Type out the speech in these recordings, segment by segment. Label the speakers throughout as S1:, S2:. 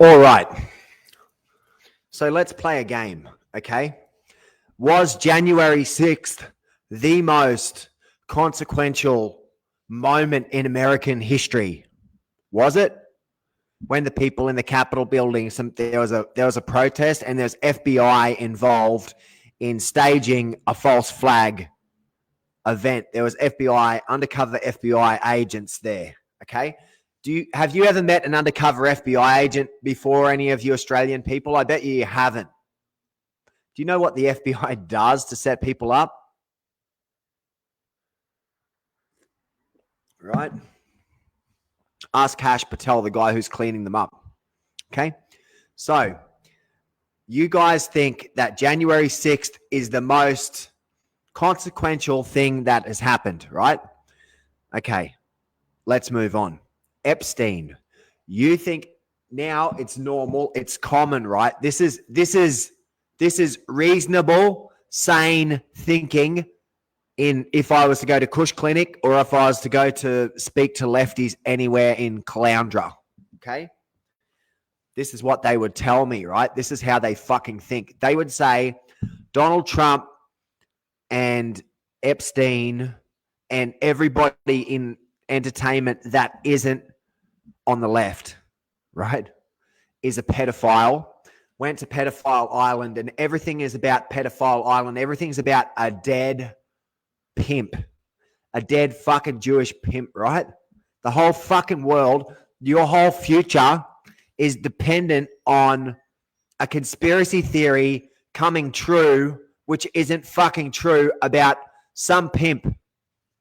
S1: All right. So let's play a game, okay? Was January 6th the most consequential moment in American history? Was it? When the people in the Capitol building, there was a protest and there's FBI involved in staging a false flag event. There was undercover FBI agents there, okay? Have you ever met an undercover FBI agent before, any of you Australian people? I bet you haven't. Do you know what the FBI does to set people up? Right? Ask Kash Patel, the guy who's cleaning them up. Okay? So, you guys think that January 6th is the most consequential thing that has happened, right? Okay. Let's move on. Epstein. You think now it's normal, it's common, right? This is reasonable, sane thinking if I was to go to Kush Clinic or if I was to go to speak to lefties anywhere in Caloundra, okay? This is what they would tell me, right? This is how they fucking think. They would say Donald Trump and Epstein and everybody in entertainment that isn't on the left, right, is a pedophile, went to Pedophile Island, and everything is about Pedophile Island. Everything's about a dead pimp, a dead fucking Jewish pimp, right? The whole fucking world, your whole future is dependent on a conspiracy theory coming true, which isn't fucking true, about some pimp,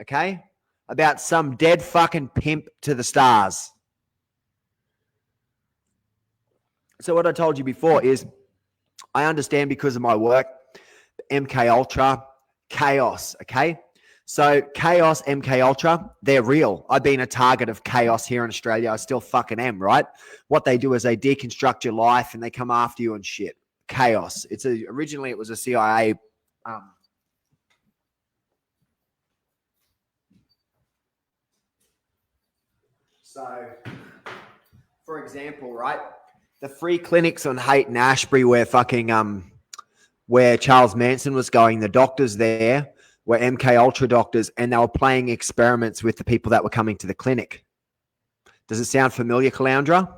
S1: okay? About some dead fucking pimp to the stars. So what I told you before is I understand because of my work, MK Ultra, chaos, okay? So chaos, MK Ultra, they're real. I've been a target of chaos here in Australia. I still fucking am, right? What they do is they deconstruct your life and they come after you and shit. Chaos. Originally it was a CIA So, for example, right, the free clinics on Haight and Ashbury where Charles Manson was going, the doctors there were MK Ultra doctors, and they were playing experiments with the people that were coming to the clinic. Does it sound familiar, Caloundra?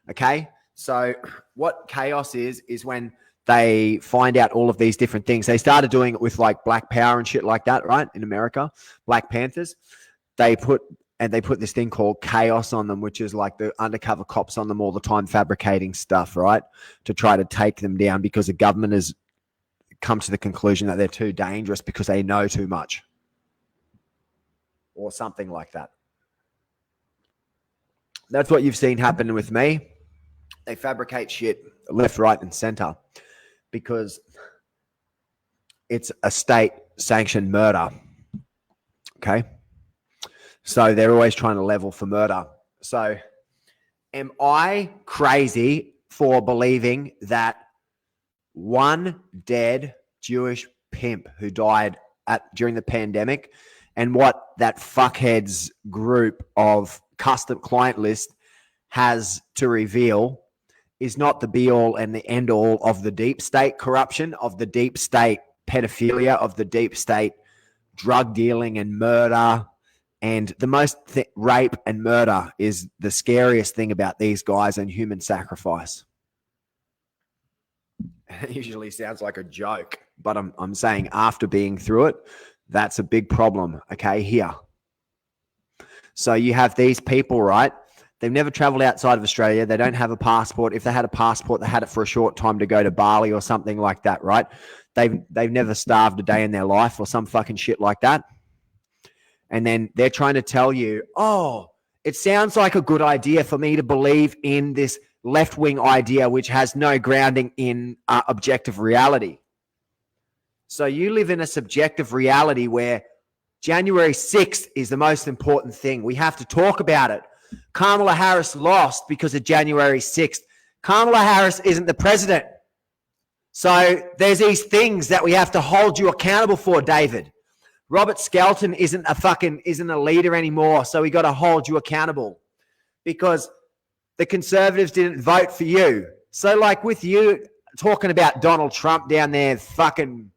S1: Okay, so what chaos is when they find out all of these different things. They started doing it with like Black Power and shit like that, right, in America, Black Panthers. They put this thing called chaos on them, which is like the undercover cops on them all the time fabricating stuff, right, to try to take them down because the government has come to the conclusion that they're too dangerous because they know too much or something like that. That's what you've seen happen with me. They fabricate shit left, right, and center because it's a state-sanctioned murder, okay? So they're always trying to level for murder. So am I crazy for believing that one dead Jewish pimp who died during the pandemic and what that fuckhead's group of custom client list has to reveal is not the be-all and the end-all of the deep state corruption, of the deep state pedophilia, of the deep state drug dealing and murder? And the most rape and murder is the scariest thing about these guys and human sacrifice. It usually sounds like a joke, but I'm saying after being through it, that's a big problem, okay, here. So you have these people, right? They've never traveled outside of Australia. They don't have a passport. If they had a passport, they had it for a short time to go to Bali or something like that, right? They've never starved a day in their life or some fucking shit like that. And then they're trying to tell you, oh, it sounds like a good idea for me to believe in this left-wing idea which has no grounding in objective reality. So you live in a subjective reality where January 6th is the most important thing. We have to talk about it. Kamala Harris lost because of January 6th. Kamala Harris isn't the president. So there's these things that we have to hold you accountable for, David. Robert Skelton isn't a leader anymore, so we got to hold you accountable because The Conservatives didn't vote for you. So, like with you talking about Donald Trump down there fucking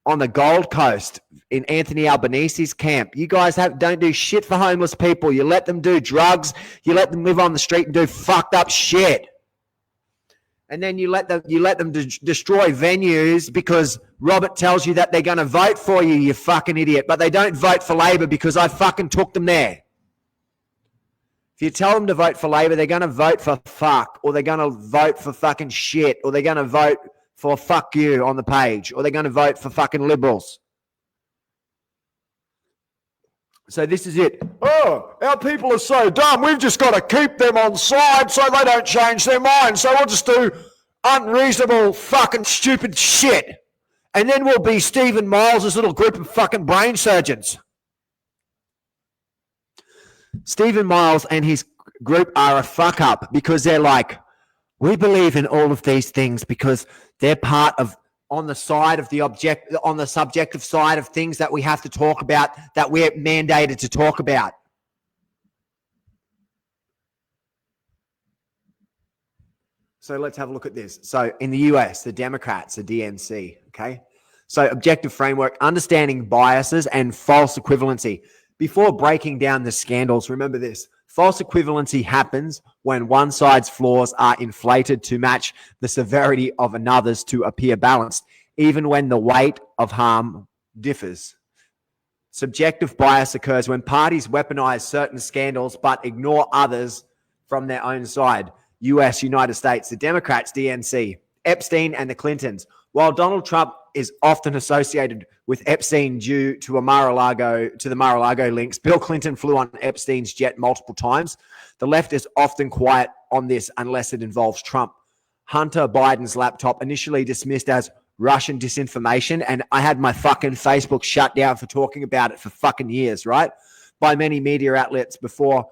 S1: on the Gold Coast in Anthony Albanese's camp, you guys don't do shit for homeless people. You let them do drugs. You let them live on the street and do fucked up shit. And then you let them destroy venues because Robert tells you that they're going to vote for you, you fucking idiot. But they don't vote for Labor because I fucking took them there. If you tell them to vote for Labor, they're going to vote for fuck, or they're going to vote for fucking shit, or they're going to vote for fuck you on the page, or they're going to vote for fucking Liberals. So this is it. Oh, our people are so dumb. We've just got to keep them on side so they don't change their mind. So we'll just do unreasonable fucking stupid shit. And then we'll be Stephen Miles' little group of fucking brain surgeons. Stephen Miles and his group are a fuck up because they're like, we believe in all of these things because they're part of on the subjective side of things that we have to talk about, that we're mandated to talk about. So let's have a look at this. So in the US, the Democrats, the DNC, okay? So objective framework, understanding biases and false equivalency. Before breaking down the scandals, remember this. False equivalency happens when one side's flaws are inflated to match the severity of another's to appear balanced, even when the weight of harm differs. Subjective bias occurs when parties weaponize certain scandals but ignore others from their own side. US, United States, the Democrats, DNC, Epstein and the Clintons. While Donald Trump is often associated with Epstein due to the Mar-a-Lago links, Bill Clinton flew on Epstein's jet multiple times. The left is often quiet on this unless it involves Trump. Hunter Biden's laptop, initially dismissed as Russian disinformation, and I had my fucking Facebook shut down for talking about it for fucking years, right? By many media outlets before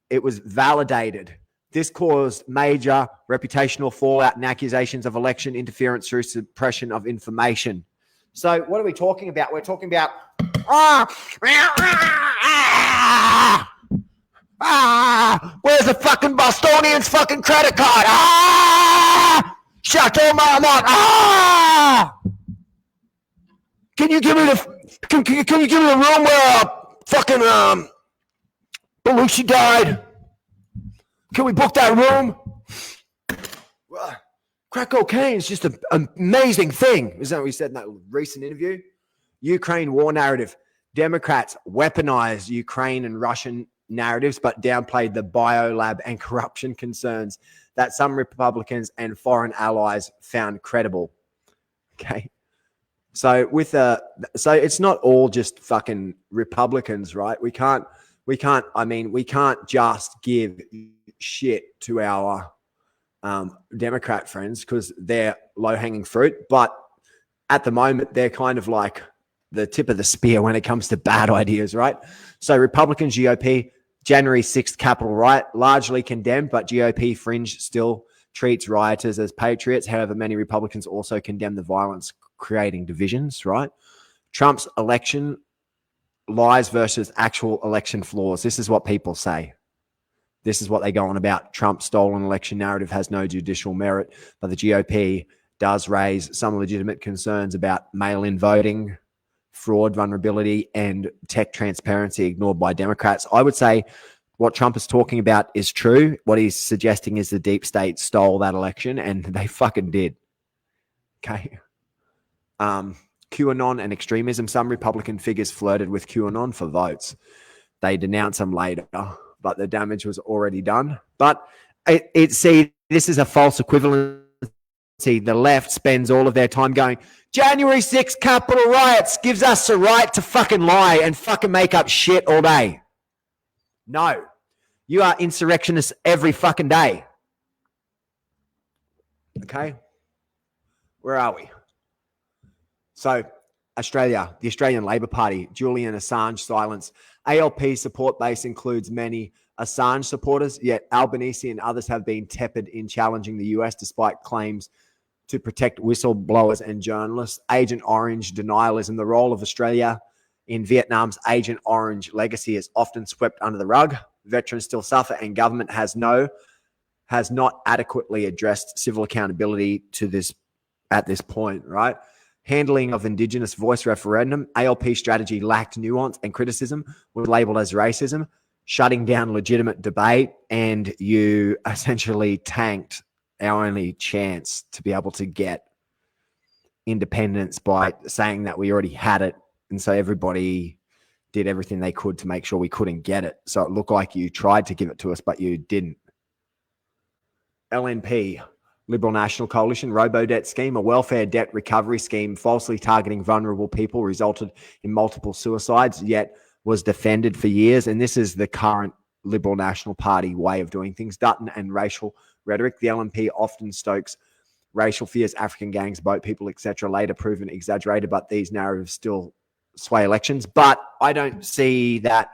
S1: it was validated. This caused major reputational fallout and accusations of election interference through suppression of information. So what are we talking about? We're talking about, where's the fucking Bostonian's fucking credit card? Chateau Marmont. Can you give me the room where fucking Belushi died? Can we book that room? Crack cocaine is just an amazing thing. Isn't that what we said in that recent interview? Ukraine war narrative. Democrats weaponized Ukraine and Russian narratives, but downplayed the biolab and corruption concerns that some Republicans and foreign allies found credible. Okay. So it's not all just fucking Republicans, right? We can't just give shit to our Democrat friends because they're low-hanging fruit. But at the moment, they're kind of like the tip of the spear when it comes to bad ideas, right? So Republican GOP, January 6th Capitol riot, largely condemned, but GOP fringe still treats rioters as patriots. However, many Republicans also condemn the violence creating divisions, right? Trump's election lies versus actual election flaws. This is what people say. This is what they go on about. Trump's stolen election narrative has no judicial merit, but the GOP does raise some legitimate concerns about mail-in voting, fraud, vulnerability, and tech transparency ignored by Democrats. I would say what Trump is talking about is true. What he's suggesting is the deep state stole that election, and they fucking did. Okay. QAnon and extremism. Some Republican figures flirted with QAnon for votes. They denounced them later, but the damage was already done. But this is a false equivalency. The left spends all of their time going, January 6th Capitol riots gives us the right to fucking lie and fucking make up shit all day. No. You are insurrectionists every fucking day. Okay? Where are we? So, Australia, the Australian Labor Party, Julian Assange silence. ALP support base includes many Assange supporters, yet Albanese and others have been tepid in challenging the US despite claims to protect whistleblowers and journalists. Agent Orange denialism. The role of Australia in Vietnam's Agent Orange legacy is often swept under the rug. veterans still suffer, and government has not adequately addressed civil accountability to this at this point, right? Handling of Indigenous voice referendum, ALP strategy lacked nuance and criticism, was labeled as racism, shutting down legitimate debate, and you essentially tanked our only chance to be able to get independence by saying that we already had it. And so everybody did everything they could to make sure we couldn't get it. So it looked like you tried to give it to us, but you didn't. LNP, Liberal National Coalition, robo-debt scheme, a welfare debt recovery scheme falsely targeting vulnerable people, resulted in multiple suicides, yet was defended for years. And this is the current Liberal National Party way of doing things. Dutton and racial rhetoric. The LNP often stokes racial fears, African gangs, boat people, etc., later proven exaggerated, but these narratives still sway elections. But I don't see that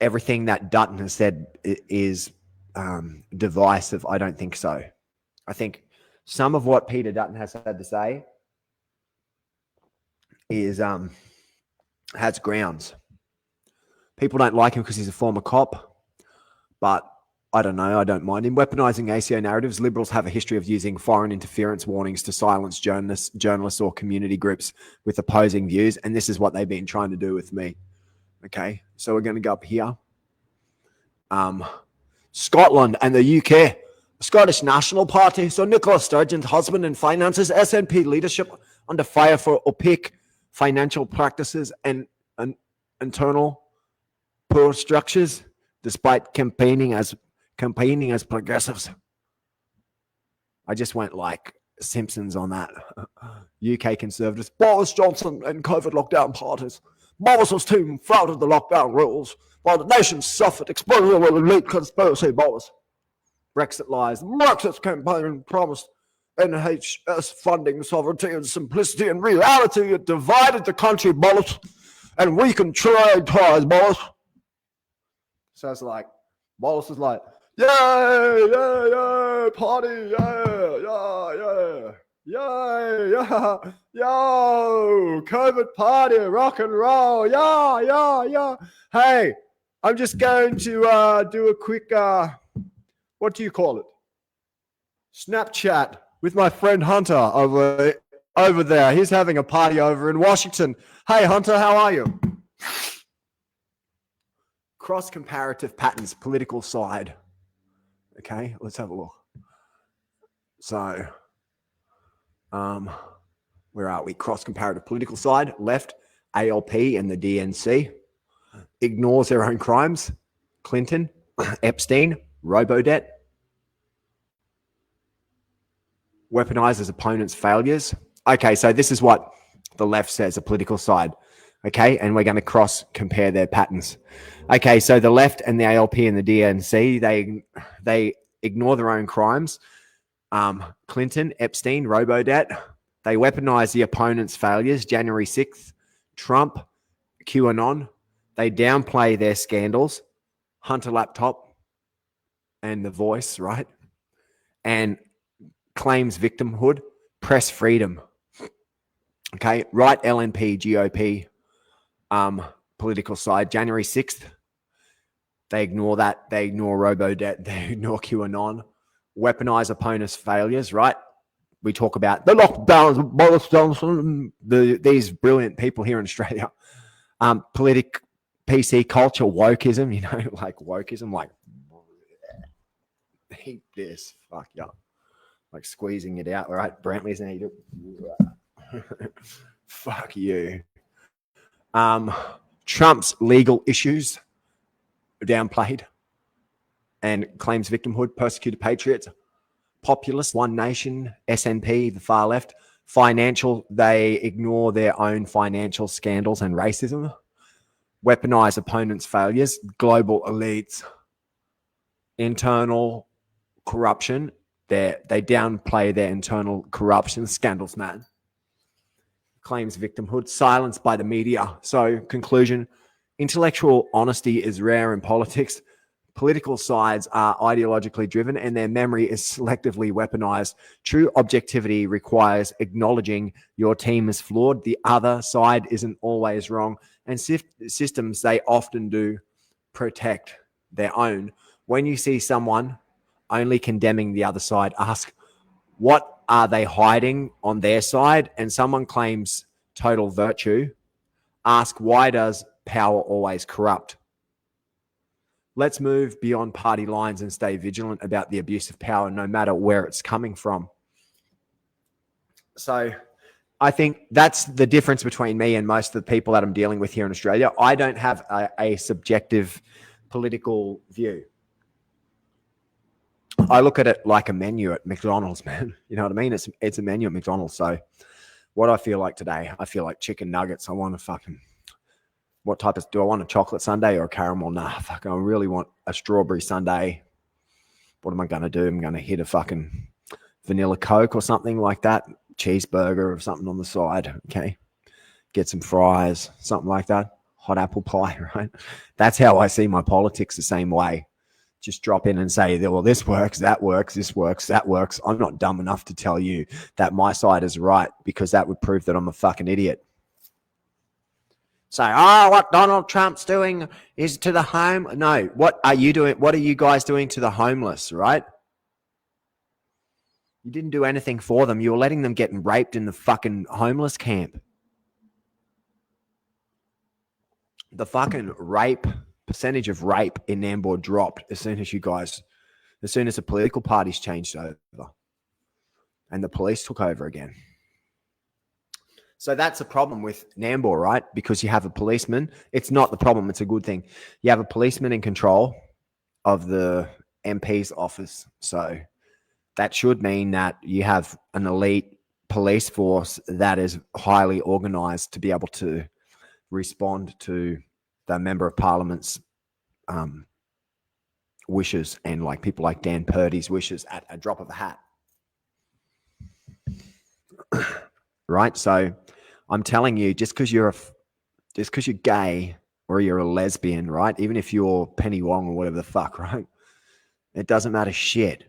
S1: everything that Dutton has said is divisive. I don't think so. I think some of what Peter Dutton has had to say is has grounds. People don't like him because he's a former cop, but I don't know. I don't mind him. Weaponizing ACO narratives. Liberals have a history of using foreign interference warnings to silence journalists or community groups with opposing views, and this is what they've been trying to do with me. Okay, so we're going to go up here. Scotland and the UK. Scottish National Party. So Nicola Sturgeon's husband and finances. SNP leadership under fire for opaque financial practices and internal poor structures, despite campaigning as progressives. I just went like Simpsons on that. UK Conservatives. Boris Johnson and COVID lockdown parties. Boris's team flouted the lockdown rules, while the nation suffered exposure with elite conspiracy Boris. Brexit lies. Brexit's campaign promised NHS funding, sovereignty and simplicity. In reality, it divided the country, Boris, and weakened trade ties, Boris. So it's like, Boris is like, yay, yay, yay, party, yay, yay, yay, yeah, yo, COVID party, rock and roll, yeah, yeah, yeah. Hey, I'm just going to do a quick, what do you call it? Snapchat with my friend Hunter over there. He's having a party over in Washington. Hey, Hunter, how are you? Cross-comparative patterns, political side. Okay, let's have a look. So, where are we? Cross-comparative political side. Left, ALP and the DNC. Ignores their own crimes. Clinton, Epstein, robo-debt. Weaponizes opponents' failures. Okay, so this is what the left says, a political side. Okay, and we're going to cross-compare their patterns. Okay, so the left and the ALP and the DNC, they ignore their own crimes. Clinton, Epstein, robo-debt. They weaponize the opponent's failures. January 6th, Trump, QAnon. They downplay their scandals. Hunter laptop and The Voice, right? And claims victimhood. Press freedom. Okay, right, LNP, GOP, political side. January 6th, they ignore that. They ignore robo-debt. They ignore QAnon. Weaponize opponents' failures, right? We talk about the lockdowns of Boris Johnson, these brilliant people here in Australia. PC culture, wokeism, like wokeism, like eat this, fuck yeah. Like squeezing it out, all right? Brantley's and eat it. Fuck you. Trump's legal issues downplayed and claims victimhood, persecuted patriots, populist, One Nation, SNP, the far left, financial, they ignore their own financial scandals and racism, weaponize opponents' failures, global elites, internal corruption, they downplay their internal corruption, scandals, man. Claims victimhood, silenced by the media. So, conclusion, intellectual honesty is rare in politics. Political sides are ideologically driven and their memory is selectively weaponized. True objectivity requires acknowledging your team is flawed. The other side isn't always wrong. And systems, they often do protect their own. When you see someone only condemning the other side, ask, what are they hiding on their side? And someone claims total virtue. Ask, why does power always corrupt? Let's move beyond party lines and stay vigilant about the abuse of power, no matter where it's coming from. So I think that's the difference between me and most of the people that I'm dealing with here in Australia. I don't have a subjective political view. I look at it like a menu at McDonald's, man. You know what I mean? It's a menu at McDonald's. So what I feel like today, I feel like chicken nuggets. I want to fucking, what type of, do I want a chocolate sundae or a caramel? Nah, fucking, I really want a strawberry sundae. What am I going to do? I'm going to hit a fucking vanilla Coke or something like that. Cheeseburger or something on the side. Okay. Get some fries, something like that. Hot apple pie, right? That's how I see my politics, the same way. Just drop in and say, well, this works, that works, this works, that works. I'm not dumb enough to tell you that my side is right, because that would prove that I'm a fucking idiot. Say, oh, what Donald Trump's doing is to the home. No, what are you doing? What are you guys doing to the homeless, right? You didn't do anything for them. You were letting them get raped in the fucking homeless camp. The fucking percentage of rape in Nambour dropped as soon as the political parties changed over and the police took over again. So that's a problem with Nambour, right? Because you have a policeman. It's not the problem. It's a good thing. You have a policeman in control of the MP's office. So that should mean that you have an elite police force that is highly organized to be able to respond to the member of parliament's wishes, and like people like Dan Purdy's wishes at a drop of a hat. Right? So I'm telling you, just because you're gay or you're a lesbian, right? Even if you're Penny Wong or whatever the fuck, right? It doesn't matter shit.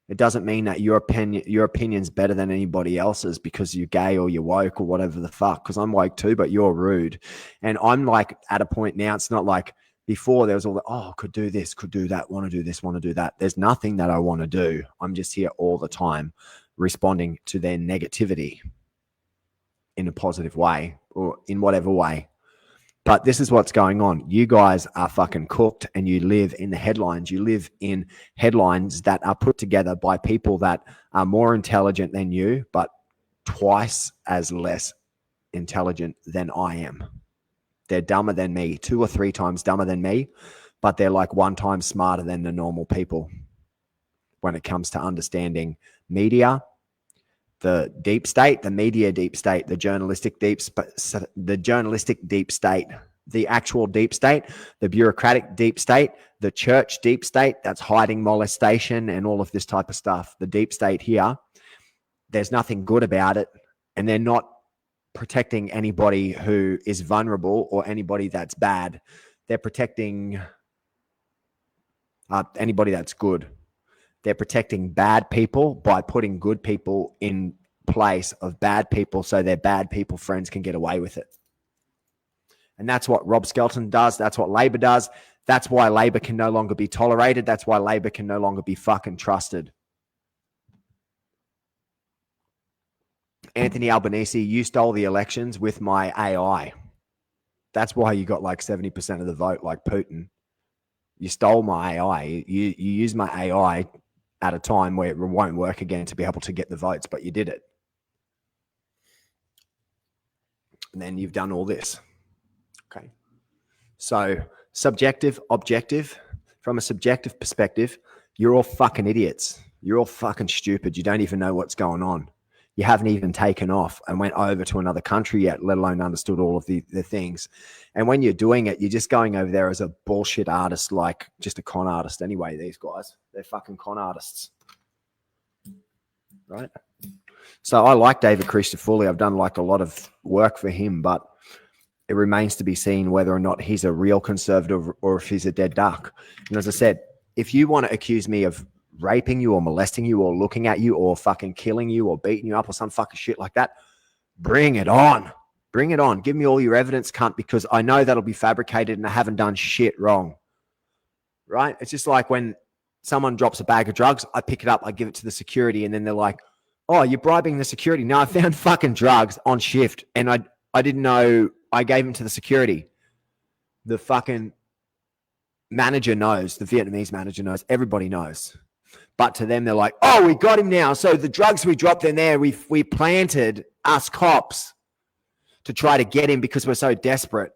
S1: It doesn't mean that your opinion's better than anybody else's because you're gay or you're woke or whatever the fuck. Because I'm woke too, but you're rude. And I'm like at a point now, it's not like before there was all the, oh, could do this, could do that, want to do this, want to do that. There's nothing that I want to do. I'm just here all the time responding to their negativity in a positive way or in whatever way. But this is what's going on. You guys are fucking cooked, and you live in the headlines. You live in headlines that are put together by people that are more intelligent than you, but twice as less intelligent than I am. They're dumber than me, 2 or 3 times dumber than me, but they're like 1 time smarter than the normal people when it comes to understanding media, the deep state, the media deep state, the journalistic deep state, the actual deep state, the bureaucratic deep state, the church deep state that's hiding molestation and all of this type of stuff. The deep state here, there's nothing good about it, and they're not protecting anybody who is vulnerable or anybody that's bad. They're protecting anybody that's good. They're protecting bad people by putting good people in place of bad people so their bad people friends can get away with it. And that's what Rob Skelton does. That's what Labor does. That's why Labor can no longer be tolerated. That's why Labor can no longer be fucking trusted. Anthony Albanese, you stole the elections with my AI. That's why you got like 70% of the vote like Putin. You stole my AI. You used my AI at a time where it won't work again to be able to get the votes, but you did it. And then you've done all this. Okay. So subjective, objective. From a subjective perspective, you're all fucking idiots. You're all fucking stupid. You don't even know what's going on. You haven't even taken off and went over to another country yet, let alone understood all of the things. And when you're doing it, you're just going over there as a bullshit artist, like just a con artist anyway, these guys. They're fucking con artists. Right? So I like David Christofouli. I've done like a lot of work for him, but it remains to be seen whether or not he's a real conservative or if he's a dead duck. And as I said, if you want to accuse me of raping you or molesting you or looking at you or fucking killing you or beating you up or some fucking shit like that, bring it on. Bring it on. Give me all your evidence, cunt, because I know that'll be fabricated and I haven't done shit wrong. Right? It's just like when someone drops a bag of drugs, I pick it up, I give it to the security, and then they're like, oh, you're bribing the security. No, I found fucking drugs on shift, and I didn't know. I gave them to the security. The fucking manager knows. The Vietnamese manager knows. Everybody knows. But to them, they're like, oh, we got him now. So the drugs we dropped in there, we planted us cops to try to get him because we're so desperate.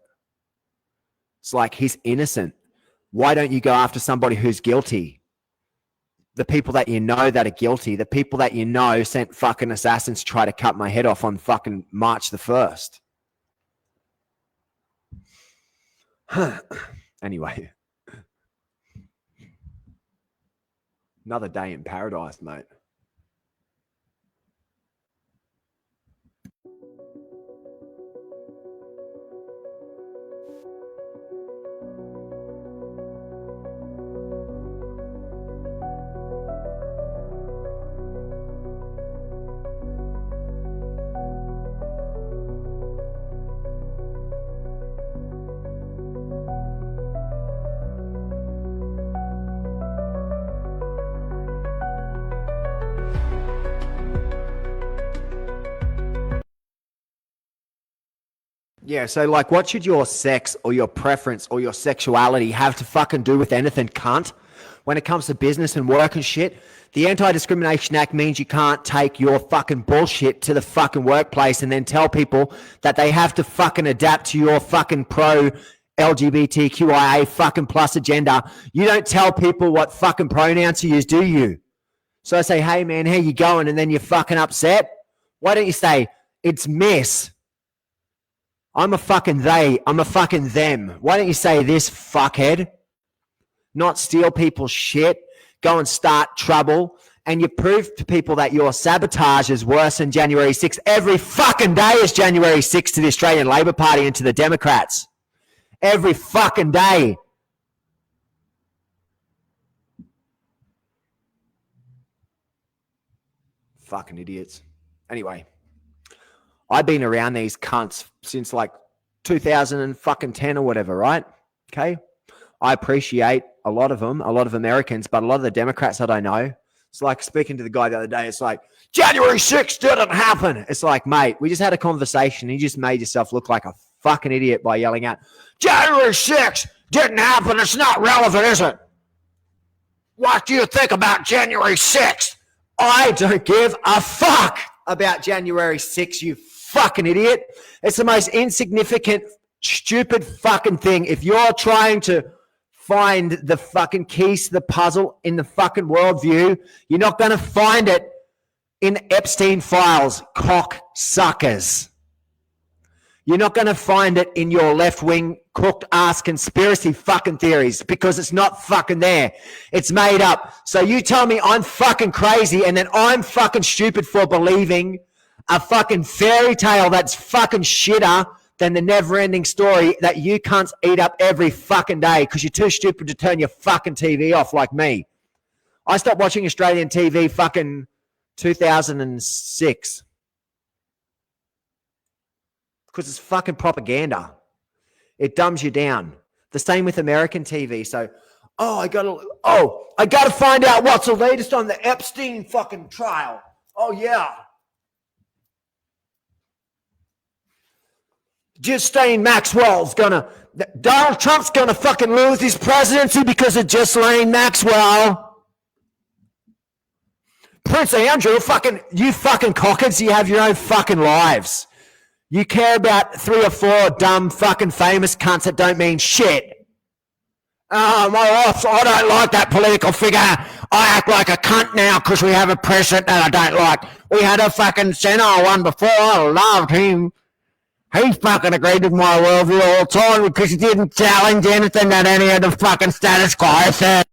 S1: It's like, he's innocent. Why don't you go after somebody who's guilty? The people that you know that are guilty, the people that you know sent fucking assassins to try to cut my head off on fucking March the 1st. Anyway. Another day in paradise, mate. Yeah, so like, what should your sex or your preference or your sexuality have to fucking do with anything, cunt? When it comes to business and work and shit, the Anti-Discrimination Act means you can't take your fucking bullshit to the fucking workplace and then tell people that they have to fucking adapt to your fucking pro LGBTQIA fucking plus agenda. You don't tell people what fucking pronouns to use, do you? So I say, hey man, how you going? And then you're fucking upset. Why don't you say, it's miss? I'm a fucking they. I'm a fucking them. Why don't you say this, fuckhead? Not steal people's shit. Go and start trouble. And you prove to people that your sabotage is worse than January 6th. Every fucking day is January 6th to the Australian Labor Party and to the Democrats. Every fucking day. Fucking idiots. Anyway. I've been around these cunts since like 2010 or whatever, right? Okay. I appreciate a lot of them, a lot of Americans, but a lot of the Democrats that I know, it's like speaking to the guy the other day, it's like, January 6th didn't happen. It's like, mate, we just had a conversation. You just made yourself look like a fucking idiot by yelling out, January 6th didn't happen. It's not relevant, is it? What do you think about January 6th? I don't give a fuck about January 6th, you fucking idiot. It's the most insignificant, stupid fucking thing. If you're trying to find the fucking keys to the puzzle in the fucking worldview, you're not going to find it in Epstein files, cock suckers. You're not going to find it in your left-wing cooked ass conspiracy fucking theories because it's not fucking there. It's made up. So you tell me I'm fucking crazy and then I'm fucking stupid for believing a fucking fairy tale that's fucking shitter than the never-ending story that you cunts eat up every fucking day because you're too stupid to turn your fucking TV off like me. I stopped watching Australian TV fucking 2006 because it's fucking propaganda. It dumbs you down. The same with American TV. So, I gotta find out what's the latest on the Epstein fucking trial. Oh yeah. Ghislaine Maxwell's Donald Trump's gonna fucking lose his presidency because of Ghislaine Maxwell. Prince Andrew, you fucking cockers, you have your own fucking lives. You care about 3 or 4 dumb fucking famous cunts that don't mean shit. I don't like that political figure. I act like a cunt now because we have a president that I don't like. We had a fucking senator one before. I loved him. He fucking agreed with my worldview all the time because he didn't challenge anything that any of the fucking status quo said.